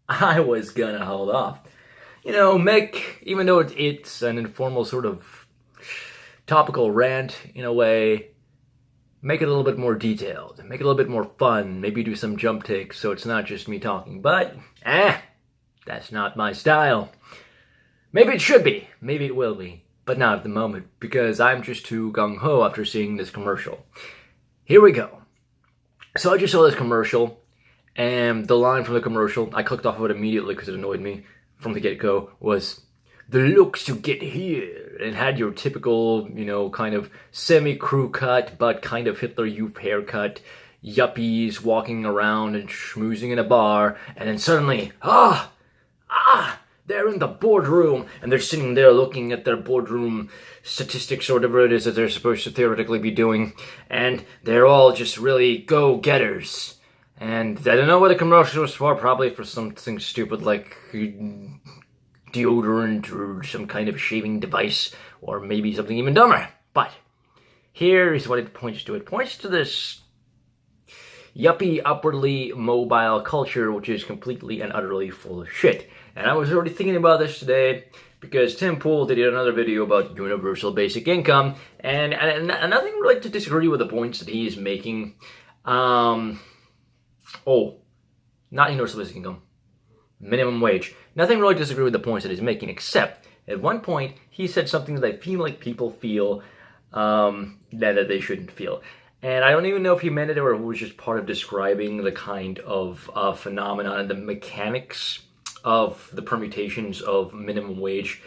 I was gonna hold off. Even though it's an informal sort of topical rant in a way, make it a little bit more detailed, make it a little bit more fun, maybe do some jump takes so it's not just me talking. But, that's not my style. Maybe it should be, maybe it will be, but not at the moment, because I'm just too gung-ho after seeing this commercial. Here we go. So I just saw this commercial, and the line from the commercial, I clicked off of it immediately because it annoyed me from the get-go, was, "The looks to get here," and had your typical, kind of semi-crew cut, but kind of Hitler Youth haircut, yuppies walking around and schmoozing in a bar, and then suddenly, they're in the boardroom, and they're sitting there looking at their boardroom statistics or whatever it is that they're supposed to theoretically be doing, and they're all just really go-getters. And I don't know what the commercial was for, probably for something stupid like deodorant or some kind of shaving device, or maybe something even dumber. But here is what it points to. It points to this yuppie, upwardly mobile culture, which is completely and utterly full of shit. And I was already thinking about this today because Tim Pool did another video about universal basic income, and nothing really to disagree with the points that he is making. Not universal basic income. Minimum wage. Nothing really to disagree with the points that he's making, except at one point he said something that I feel like people feel that they shouldn't feel. And I don't even know if he meant it or it was just part of describing the kind of phenomenon and the mechanics of the permutations of minimum wage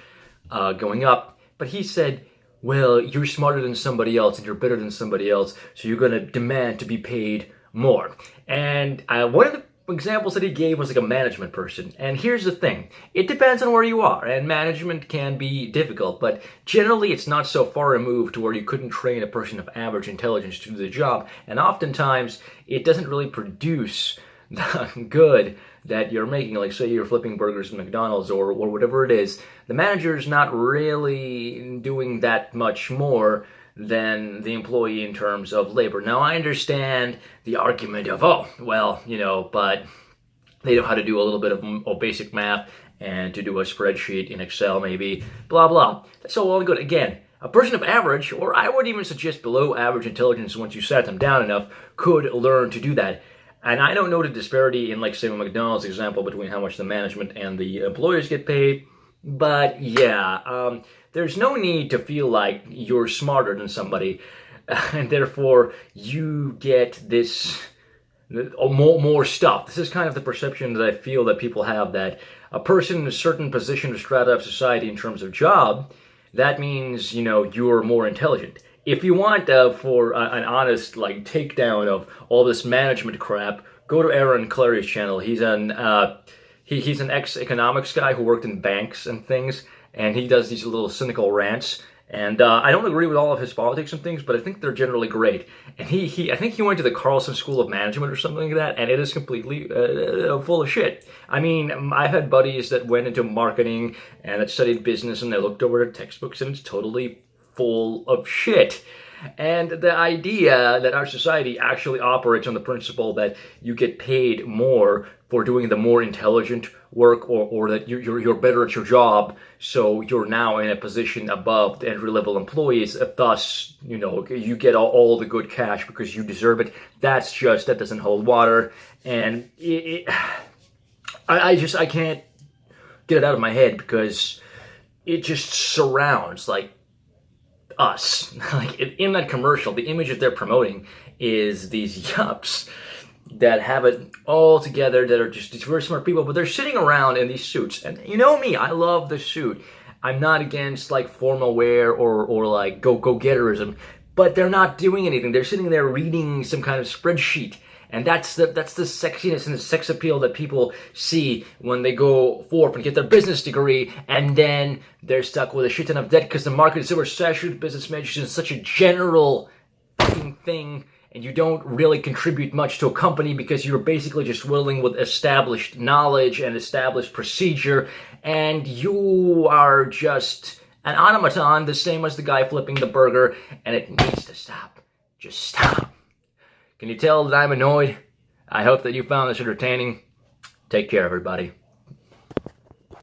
going up. But he said, well, you're smarter than somebody else and you're better than somebody else, so you're going to demand to be paid more. And one of the examples that he gave was like a management person. And here's the thing. It depends on where you are, and management can be difficult, but generally it's not so far removed to where you couldn't train a person of average intelligence to do the job. And oftentimes it doesn't really produce the good that you're making. Like say you're flipping burgers at McDonald's or whatever it is. The manager's not really doing that much more than the employee in terms of labor. Now, I understand the argument of, but they know how to do a little bit of basic math and to do a spreadsheet in Excel maybe, blah, blah. That's all well and good. Again, a person of average, or I would even suggest below average intelligence once you sat them down enough, could learn to do that. And I don't know the disparity in, like, say, a McDonald's example between how much the management and the employers get paid, but yeah, there's no need to feel like you're smarter than somebody, and therefore you get this more stuff. This is kind of the perception that I feel that people have, that a person in a certain position or strata of society in terms of job, that means, you're more intelligent. If you want for an honest takedown of all this management crap, go to Aaron Clarey's channel. He's an ex-economics guy who worked in banks and things, and he does these little cynical rants. And I don't agree with all of his politics and things, but I think they're generally great. And I think he went to the Carlson School of Management or something like that, and it is completely full of shit. I mean, I've had buddies that went into marketing and that studied business, and they looked over their textbooks, and it's totally full of shit. And the idea that our society actually operates on the principle that you get paid more for doing the more intelligent work, or that you're better at your job, so you're now in a position above the entry-level employees, thus, you get all the good cash because you deserve it. That doesn't hold water, and I can't get it out of my head because it just surrounds, us. In that commercial, the image that they're promoting is these yups that have it all together, that are just these very smart people, but they're sitting around in these suits. And you know me, I love the suit. I'm not against formal wear or go-getterism, but they're not doing anything. They're sitting there reading some kind of spreadsheet. And that's the sexiness and the sex appeal that people see when they go forth and get their business degree, and then they're stuck with a shit ton of debt because the market is oversaturated with business majors and such a general fucking thing, and you don't really contribute much to a company because you're basically just willing with established knowledge and established procedure, and you are just an automaton, the same as the guy flipping the burger, and it needs to stop. Just stop. Can you tell that I'm annoyed? I hope that you found this entertaining. Take care, everybody.